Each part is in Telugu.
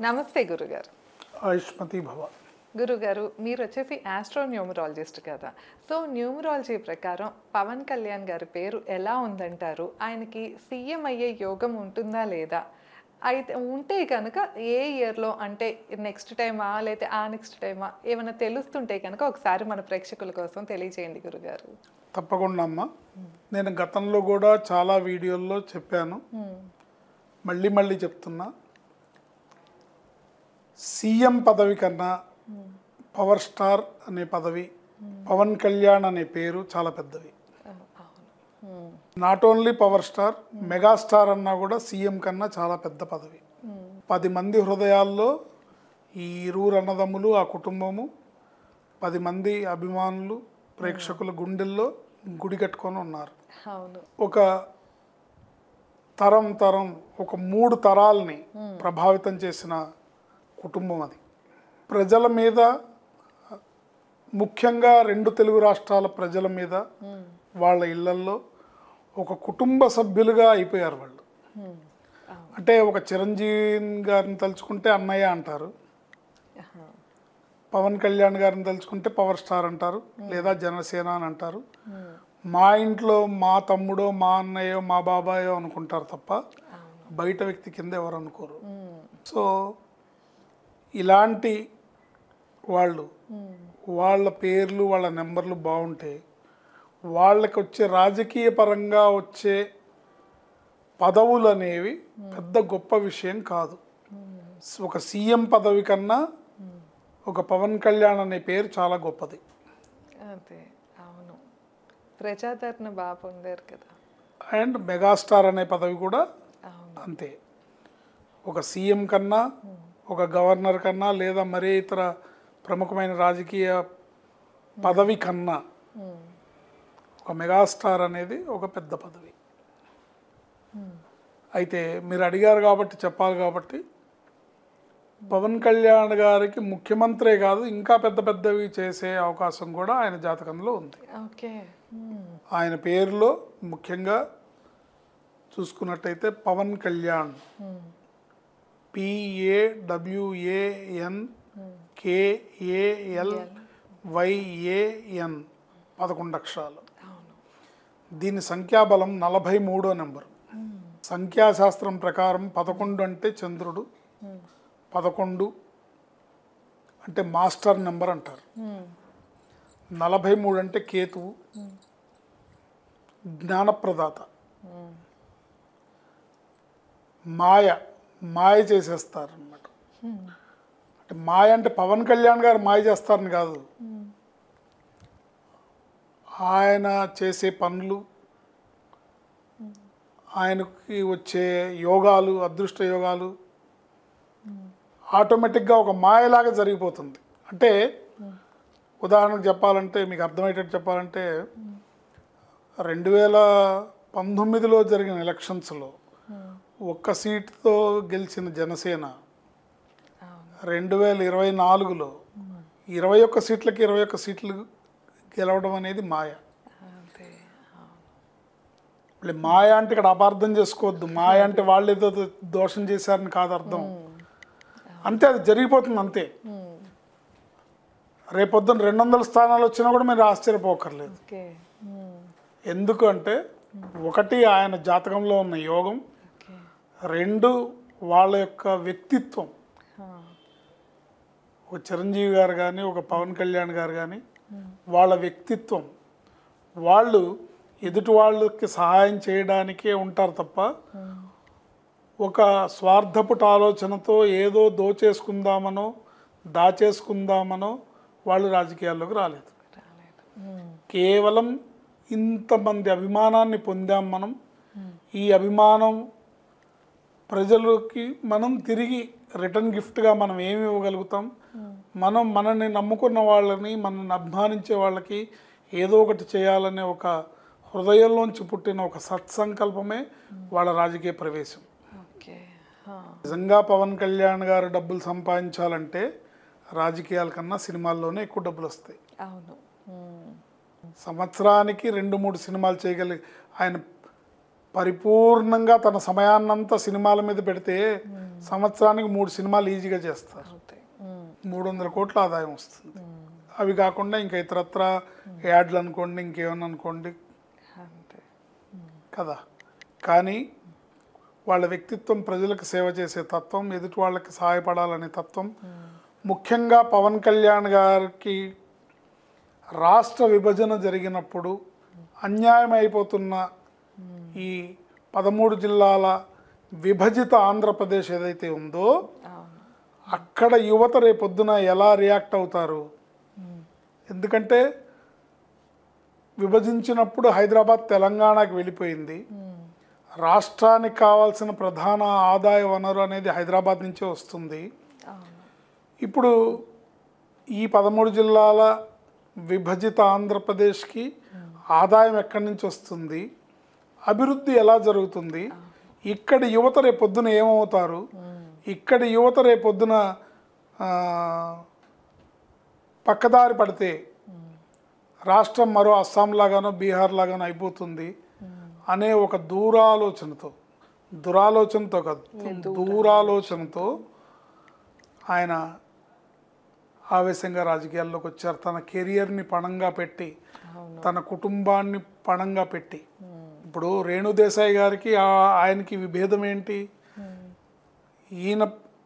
నమస్తే గురుగారు. ఆయుష్మతి భవ. గురుగారు, మీరు వచ్చేసి ఆస్ట్రోన్యూమరాలజిస్ట్ కదా. సో న్యూమరాలజీ ప్రకారం పవన్ కళ్యాణ్ గారి పేరు ఎలా ఉందంటారు? ఆయనకి సీఎం అయ్యే యోగం ఉంటుందా లేదా? అయితే ఉంటే కనుక ఏ ఇయర్లో, అంటే నెక్స్ట్ టైమా లేకపోతే ఆ నెక్స్ట్ టైమా, ఏమైనా తెలుస్తుంటే కనుక ఒకసారి మన ప్రేక్షకుల కోసం తెలియజేయండి గురుగారు. తప్పకుండా అమ్మ. నేను గతంలో కూడా చాలా వీడియోల్లో చెప్పాను, మళ్ళీ చెప్తున్నా. సీఎం పదవి కన్నా పవర్ స్టార్ అనే పదవి, పవన్ కళ్యాణ్ అనే పేరు చాలా పెద్దవి. Not only power star, megastar అన్నా కూడా సీఎం కన్నా చాలా పెద్ద పదవి. 10 మంది హృదయాల్లో ఈ ఇరువురు అన్నదమ్ములు, ఆ కుటుంబము, 10 మంది అభిమానులు, ప్రేక్షకుల గుండెల్లో గుడి కట్టుకొని ఉన్నారు. ఒక తరం ఒక 3 తరాలని ప్రభావితం చేసిన కుటుంబం అది. ప్రజల మీద, ముఖ్యంగా 2 తెలుగు రాష్ట్రాల ప్రజల మీద, వాళ్ళ ఇళ్లల్లో ఒక కుటుంబ సభ్యులుగా అయిపోయారు వాళ్ళు. అంటే ఒక చిరంజీవి గారిని తలుచుకుంటే అన్నయ్య అంటారు, పవన్ కళ్యాణ్ గారిని తలుచుకుంటే పవర్ స్టార్ అంటారు, లేదా జనసేన అని అంటారు. మా ఇంట్లో మా తమ్ముడో, మా అన్నయ్యో, మా బాబాయో అనుకుంటారు తప్ప బయట వ్యక్తి కింద ఎవరు అనుకోరు. సో ఇలాంటి వాళ్ళు, వాళ్ళ పేర్లు, వాళ్ళ నెంబర్లు బాగుంటే వాళ్ళకి వచ్చే రాజకీయ పరంగా వచ్చే పదవులు అనేవి పెద్ద గొప్ప విషయం కాదు. ఒక సీఎం పదవి కన్నా ఒక పవన్ కళ్యాణ్ అనే పేరు చాలా గొప్పది. అదే, అవును, ప్రజాదరణ బాగా పొందారు కదా. అండ్ మెగాస్టార్ అనే పదవి కూడా అంతే. ఒక సీఎం కన్నా, ఒక గవర్నర్ కన్నా, లేదా మరే ఇతర ప్రముఖమైన రాజకీయ పదవి కన్నా ఒక మెగాస్టార్ అనేది ఒక పెద్ద పదవి. అయితే మీరు అడిగారు కాబట్టి చెప్పాలి కాబట్టి, పవన్ కళ్యాణ్ గారికి ముఖ్యమంత్రే కాదు, ఇంకా పెద్దవి చేసే అవకాశం కూడా ఆయన జాతకంలో ఉంది. ఆయన పేరులో ముఖ్యంగా చూసుకున్నట్టయితే పవన్ కళ్యాణ్, PAWANKALYAN 11 అక్షరాలు. దీని సంఖ్యాబలం 43వ నెంబరు. సంఖ్యాశాస్త్రం ప్రకారం 11 అంటే చంద్రుడు, 11 అంటే మాస్టర్ నెంబర్ అంటారు, 43 అంటే కేతువు, జ్ఞానప్రదాత, మాయ చేసేస్తారు అన్నమాట. అంటే మాయ అంటే పవన్ కళ్యాణ్ గారు మాయ చేస్తారని కాదు, ఆయన చేసే పనులు, ఆయనకి వచ్చే యోగాలు, అదృష్ట యోగాలు ఆటోమేటిక్గా ఒక మాయలాగా జరిగిపోతుంది. అంటే ఉదాహరణకు చెప్పాలంటే, మీకు అర్థమయ్యేటట్టు చెప్పాలంటే, 2019లో జరిగిన ఎలక్షన్స్లో 1 సీటుతో గెలిచిన జనసేన 2024లో 21 సీట్లకి 21 సీట్లు గెలవడం అనేది మాయ. మాయ అంటే ఇక్కడ అపార్థం చేసుకోవద్దు. మాయ అంటే వాళ్ళు ఏదో దోషం చేశారని కాదు అర్థం. అంతే, అది జరిగిపోతుంది అంతే. రేపొద్దున 200 స్థానాలు వచ్చినా కూడా మీరు ఆశ్చర్యపోకర్లేదు. ఎందుకు అంటే, 1 ఆయన జాతకంలో ఉన్న యోగం, 2 వాళ్ళ యొక్క వ్యక్తిత్వం. ఒక చిరంజీవి గారు కానీ, ఒక పవన్ కళ్యాణ్ గారు కానీ, వాళ్ళ వ్యక్తిత్వం, వాళ్ళు ఎదుటి వాళ్ళకి సహాయం చేయడానికే ఉంటారు తప్ప ఒక స్వార్థపుట ఆలోచనతో ఏదో దోచేసుకుందామనో దాచేసుకుందామనో వాళ్ళు రాజకీయాల్లోకి రాలేదు. కేవలం ఇంతమంది అభిమానాన్ని పొందాం మనం. ఈ అభిమానం ప్రజలకి మనం తిరిగి రిటర్న్ గిఫ్ట్గా మనం ఏమి ఇవ్వగలుగుతాం? మనల్ని నమ్ముకున్న వాళ్ళని, మనల్ని అభిమానించే వాళ్ళకి ఏదో ఒకటి చేయాలనే ఒక హృదయంలోంచి పుట్టిన ఒక సత్సంకల్పమే వాళ్ళ రాజకీయ ప్రవేశం. నిజంగా పవన్ కళ్యాణ్ గారు డబ్బులు సంపాదించాలంటే రాజకీయాల కన్నా సినిమాల్లోనే ఎక్కువ డబ్బులు వస్తాయి. సంవత్సరానికి 2-3 సినిమాలు చేయగలిగి ఆయన పరిపూర్ణంగా తన సమయాన్నంతా సినిమాల మీద పెడితే సంవత్సరానికి 3 సినిమాలు ఈజీగా చేస్తారు. అవుతాయి. 300 కోట్ల ఆదాయం వస్తుంది. అవి కాకుండా ఇంకా ఇతరత్ర యాడ్లు అనుకోండి, ఇంకేమన్నా అనుకోండి అంతే. కదా. కానీ వాళ్ళ వ్యక్తిత్వం ప్రజలకు సేవ చేసే తత్వం, ఎదుటి వాళ్ళకి సహాయపడాలనే తత్వం, ముఖ్యంగా పవన్ కళ్యాణ్ గారికి రాష్ట్ర విభజన జరిగినప్పుడు అన్యాయం అయిపోతున్న ఈ 13 జిల్లాల విభజిత ఆంధ్రప్రదేశ్ ఏదైతే ఉందో అక్కడ యువత రేపొద్దున ఎలా రియాక్ట్ అవుతారు? ఎందుకంటే విభజించినప్పుడు హైదరాబాద్ తెలంగాణకి వెళ్ళిపోయింది. రాష్ట్రానికి కావాల్సిన ప్రధాన ఆదాయ వనరు అనేది హైదరాబాద్ నుంచే వస్తుంది. ఇప్పుడు ఈ 13 జిల్లాల విభజిత ఆంధ్రప్రదేశ్కి ఆదాయం ఎక్కడి నుంచి వస్తుంది? అభివృద్ధి ఎలా జరుగుతుంది? ఇక్కడి యువత రేపొద్దున ఏమవుతారు? ఇక్కడి యువత రేపొద్దున పక్కదారి పడితే రాష్ట్రం మరో అస్సాం లాగానో బీహార్ లాగానో అయిపోతుంది అనే ఒక దూరాలోచనతో ఆయన ఆవేశంగా రాజకీయాల్లోకి వచ్చారు. తన కెరియర్ని పణంగా పెట్టి, తన కుటుంబాన్ని పణంగా పెట్టి. ఇప్పుడు రేణు దేశాయ్ గారికి ఆయనకి విభేదం ఏంటి? ఈయన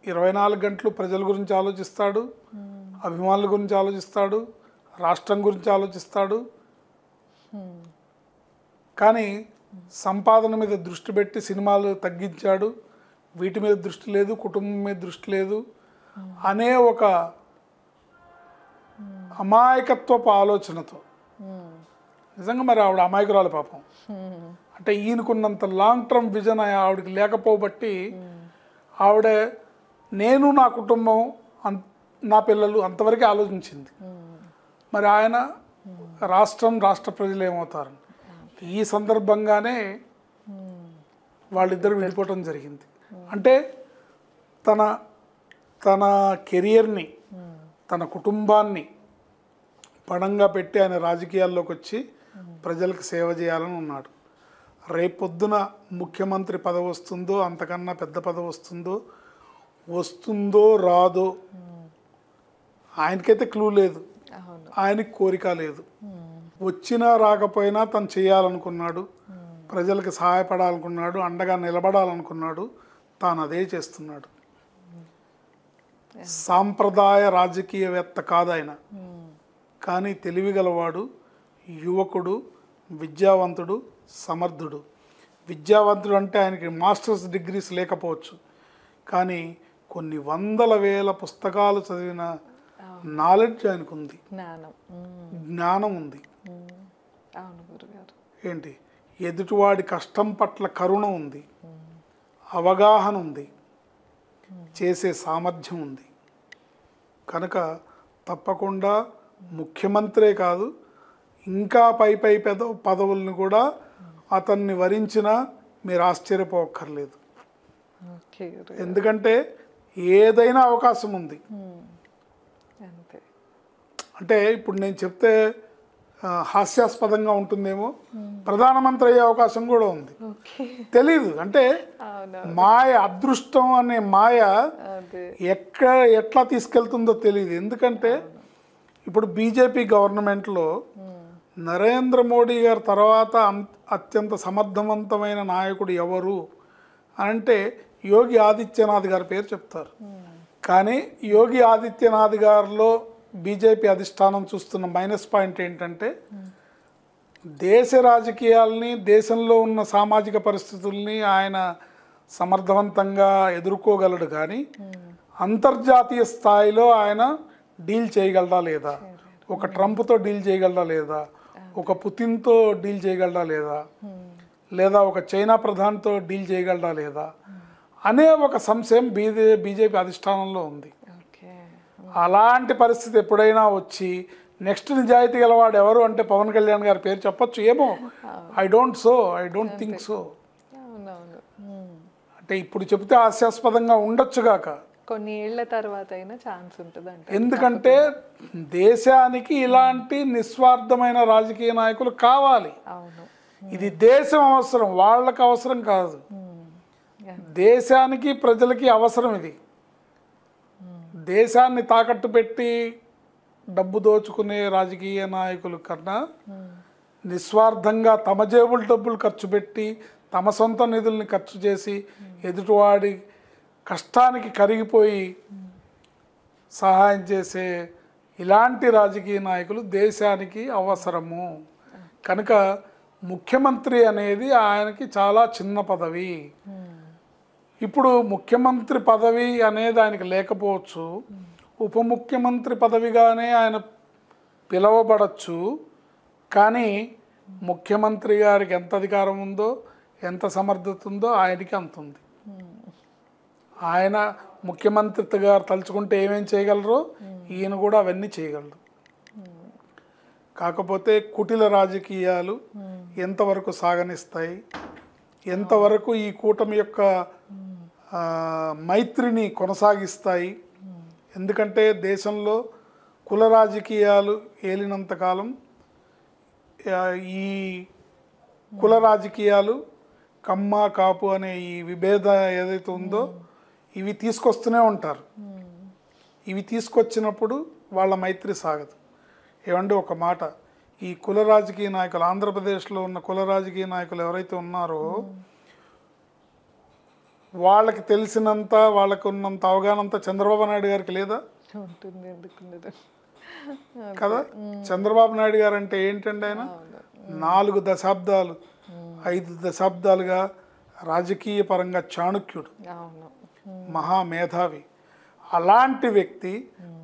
24 గంటలు ప్రజల గురించి ఆలోచిస్తాడు, అభిమానుల గురించి ఆలోచిస్తాడు, రాష్ట్రం గురించి ఆలోచిస్తాడు. కానీ సంపాదన మీద దృష్టి పెట్టి సినిమాలు తగ్గించాడు. వీటి మీద దృష్టి లేదు, కుటుంబం మీద దృష్టి లేదు అనే ఒక అమాయకత్వపు ఆలోచనతో, నిజంగా మరి ఆవిడ అమాయకురాలు పాపం. అంటే ఈయనకున్నంత లాంగ్ టర్మ్ విజన్ ఆవిడకి లేకపోబట్టి ఆవిడ నేను నా కుటుంబం నా పిల్లలు అంతవరకే ఆలోచించింది. మరి ఆయన రాష్ట్ర ప్రజలు ఏమవుతారు? ఈ సందర్భంగానే వాళ్ళిద్దరు విడిపోవటం జరిగింది. అంటే తన కెరియర్ని, తన కుటుంబాన్ని పణంగా పెట్టి ఆయన రాజకీయాల్లోకి వచ్చి ప్రజలకు సేవ చేయాలని ఉన్నాడు. రేపొద్దున ముఖ్యమంత్రి పదవి వస్తుందో, అంతకన్నా పెద్ద పదవి వస్తుందో రాదో ఆయనకైతే క్లూ లేదు, ఆయనకి కోరిక లేదు. వచ్చినా రాకపోయినా తను చేయాలనుకున్నాడు, ప్రజలకు సహాయపడాలనుకున్నాడు, అండగా నిలబడాలనుకున్నాడు. తాను అదే చేస్తున్నాడు. సాంప్రదాయ రాజకీయవేత్త కాదు ఆయన, కానీ తెలివిగలవాడు, యువకుడు, విద్యావంతుడు, సమర్థుడు. విద్యావంతుడు అంటే ఆయనకి మాస్టర్స్ డిగ్రీస్ లేకపోవచ్చు, కానీ కొన్ని వందల వేల పుస్తకాలు చదివిన నాలెడ్జ్ ఆయనకు ఉంది, జ్ఞానం ఉంది. ఏంటి, ఎదుటివాడి కష్టం పట్ల కరుణ ఉంది, అవగాహన ఉంది, చేసే సామర్థ్యం ఉంది. కనుక తప్పకుండా ముఖ్యమంత్రే కాదు, ఇంకా పై పదవులను కూడా అతన్ని వరించినా మీరు ఆశ్చర్యపోక్కర్లేదు. ఎందుకంటే ఏదైనా అవకాశం ఉంది. అంటే ఇప్పుడు నేను చెప్తే హాస్యాస్పదంగా ఉంటుందేమో, ప్రధానమంత్రి అయ్యే అవకాశం కూడా ఉంది. తెలీదు, అంటే మాయ, అదృష్టం అనే మాయ ఎట్లా తీసుకెళ్తుందో తెలియదు. ఎందుకంటే ఇప్పుడు బీజేపీ గవర్నమెంట్లో నరేంద్ర మోడీ గారి తర్వాత అత్యంత సమర్థవంతమైన నాయకుడు ఎవరు అంటే యోగి ఆదిత్యనాథ్ గారి పేరు చెప్తారు. కానీ యోగి ఆదిత్యనాథ్ గారిలో బీజేపీ అధిష్టానం చూస్తున్న మైనస్ పాయింట్ ఏంటంటే, దేశ రాజకీయాల్ని, దేశంలో ఉన్న సామాజిక పరిస్థితుల్ని ఆయన సమర్థవంతంగా ఎదుర్కోగలడు, కానీ అంతర్జాతీయ స్థాయిలో ఆయన డీల్ చేయగలడా లేదా, ఒక ట్రంప్తో డీల్ చేయగలడా లేదా, ఒక పుతిన్తో డీల్ చేయగలడా లేదా, లేదా ఒక చైనా ప్రధానితో డీల్ చేయగలడా లేదా అనే ఒక సంశయం బీజేపీ అధిష్టానంలో ఉంది. అలాంటి పరిస్థితి ఎప్పుడైనా వచ్చి నెక్స్ట్ నిజాయితీ గలవాడు ఎవరు అంటే పవన్ కళ్యాణ్ గారి పేరు చెప్పొచ్చు ఏమో. I don't think so. అంటే ఇప్పుడు చెప్తే హాస్యాస్పదంగా ఉండొచ్చుగాక, కొన్ని ఏళ్ల తర్వాత అయినా ఛాన్స్ ఉంటుంది. ఎందుకంటే దేశానికి ఇలాంటి నిస్వార్థమైన రాజకీయ నాయకులు కావాలి. ఇది దేశం అవసరం, వాళ్ళకి అవసరం కాదు. దేశానికి ప్రజలకి అవసరం ఇది. దేశాన్ని తాకట్టు పెట్టి డబ్బు దోచుకునే రాజకీయ నాయకుల కన్నా నిస్వార్థంగా తమ జేబుల డబ్బులు ఖర్చు పెట్టి తమ సొంత నిధుల్ని ఖర్చు చేసి ఎదుటివాడి కష్టానికి కరిగిపోయి సహాయం చేసే ఇలాంటి రాజకీయ నాయకులు దేశానికి అవసరము. కనుక ముఖ్యమంత్రి అనేది ఆయనకి చాలా చిన్న పదవి. ఇప్పుడు ముఖ్యమంత్రి పదవి అనేది ఆయనకి లేకపోవచ్చు, ఉప ముఖ్యమంత్రి పదవిగానే ఆయన పిలువబడచ్చు. కానీ ముఖ్యమంత్రి గారికి ఎంత అధికారం ఉందో, ఎంత సమర్థత ఉందో ఆయనకి అంత ఉంది. ఆయన ముఖ్యమంత్రి గారు తలుచుకుంటే ఏమేం చేయగలరో ఈయన కూడా అవన్నీ చేయగలరు. కాకపోతే కుటిల రాజకీయాలు ఎంతవరకు సాగనిస్తాయి, ఎంతవరకు ఈ కూటమి యొక్క మైత్రిని కొనసాగిస్తాయి. ఎందుకంటే దేశంలో కుల రాజకీయాలు ఏలినంతకాలం ఈ కుల రాజకీయాలు కమ్మ కాపు అనే ఈ విభేద ఏదైతే ఉందో ఇవి తీసుకొస్తూనే ఉంటారు. ఇవి తీసుకొచ్చినప్పుడు వాళ్ళ మైత్రి సాగదు. ఏమంటే ఒక మాట, ఈ కుల రాజకీయ నాయకులు, ఆంధ్రప్రదేశ్లో ఉన్న కుల రాజకీయ నాయకులు ఎవరైతే ఉన్నారో వాళ్ళకి తెలిసినంత, వాళ్ళకు ఉన్నంత అవగాహనంత చంద్రబాబు నాయుడు గారికి లేదా కదా? చంద్రబాబు నాయుడు గారు అంటే ఏంటంటే ఆయన 4 దశాబ్దాలు 5 దశాబ్దాలుగా రాజకీయ పరంగా చాణుక్యుడు, మహామేధావి. అలాంటి వ్యక్తి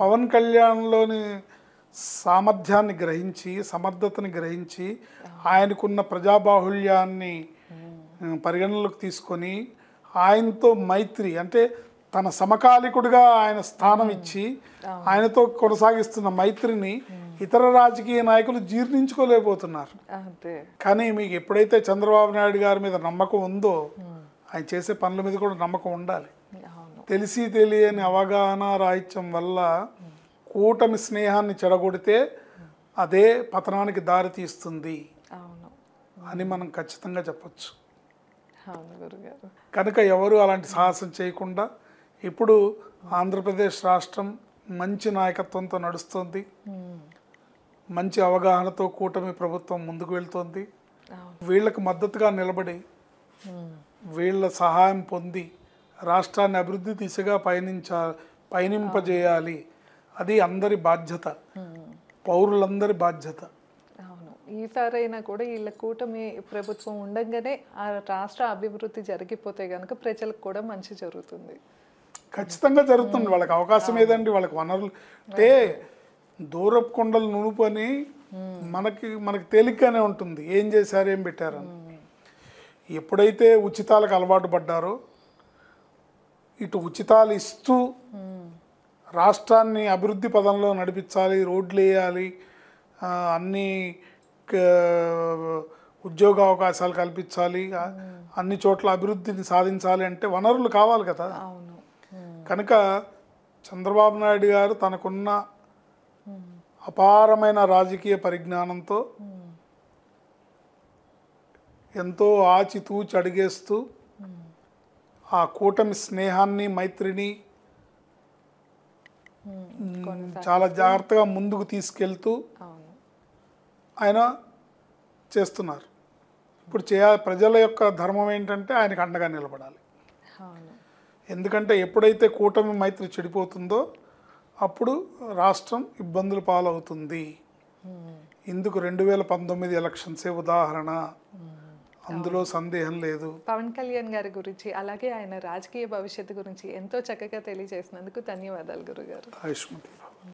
పవన్ కళ్యాణ్లోని సామర్థ్యాన్ని గ్రహించి, సమర్థతని గ్రహించి, ఆయనకున్న ప్రజాబాహుళ్యాన్ని పరిగణలోకి తీసుకొని ఆయనతో మైత్రి అంటే తన సమకాలికుడిగా ఆయన స్థానం ఇచ్చి ఆయనతో కొనసాగిస్తున్న మైత్రిని ఇతర రాజకీయ నాయకులు జీర్ణించుకోలేకపోతున్నారు. కానీ మీకు ఎప్పుడైతే చంద్రబాబు నాయుడు గారి మీద నమ్మకం ఉందో ఆయన చేసే పనుల మీద కూడా నమ్మకం ఉండాలి. తెలిసి తెలియని అవగాహన రాహిత్యం వల్ల కూటమి స్నేహాన్ని చెడగొడితే అదే పతనానికి దారి తీస్తుంది అని మనం ఖచ్చితంగా చెప్పచ్చు. కనుక ఎవరు అలాంటి సాహసం చేయకుండా ఇప్పుడు ఆంధ్రప్రదేశ్ రాష్ట్రం మంచి నాయకత్వంతో నడుస్తుంది, మంచి అవగాహనతో కూటమి ప్రభుత్వం ముందుకు వెళ్తుంది. వీళ్ళకు మద్దతుగా నిలబడి వీళ్ళ సహాయం పొంది రాష్ట్రాన్ని అభివృద్ధి దిశగా పయనింపజేయాలి. అది అందరి బాధ్యత, పౌరులందరి బాధ్యత. ఈసారైనా కూడా వీళ్ళ కూటమి ప్రభుత్వం ఉండగానే ఆ రాష్ట్ర అభివృద్ధి జరిగిపోతే కనుక ప్రజలకు కూడా మంచి జరుగుతుంది. ఖచ్చితంగా జరుగుతుంది. వాళ్ళకి అవకాశం ఏదండి, వాళ్ళకి వనరులు అంటే దూరపు కొండలు నునుపు అని మనకి తేలిగ్గానే ఉంటుంది. ఏం చేశారు, ఏం పెట్టారని. ఎప్పుడైతే ఉచితాలకు అలవాటు పడ్డారో, ఇటు ఉచితాలు ఇస్తూ రాష్ట్రాన్ని అభివృద్ధి పదంలో నడిపించాలి, రోడ్లు వేయాలి, అన్ని ఉద్యోగ అవకాశాలు కల్పించాలి, అన్ని చోట్ల అభివృద్ధిని సాధించాలి అంటే వనరులు కావాలి కదా. కనుక చంద్రబాబు నాయుడు గారు తనకున్న అపారమైన రాజకీయ పరిజ్ఞానంతో ఎంతో ఆచితూచి అడిగేస్తూ ఆ కూటమి స్నేహాన్ని, మైత్రిని చాలా జాగ్రత్తగా ముందుకు తీసుకెళ్తూ ఆయన చేస్తున్నారు. ఇప్పుడు ప్రజల యొక్క ధర్మం ఏంటంటే ఆయనకు అండగా నిలబడాలి. ఎందుకంటే ఎప్పుడైతే కూటమి మైత్రి చెడిపోతుందో అప్పుడు రాష్ట్రం ఇబ్బందుల పాలవుతుంది. ఇందుకు 2019 ఎలక్షన్సే ఉదాహరణ, అందులో సందేహం లేదు. పవన్ కళ్యాణ్ గారి గురించి అలాగే ఆయన రాజకీయ భవిష్యత్తు గురించి ఎంతో చక్కగా తెలియజేసినందుకు ధన్యవాదాలు గురుగారు. ఆయుష్మతి.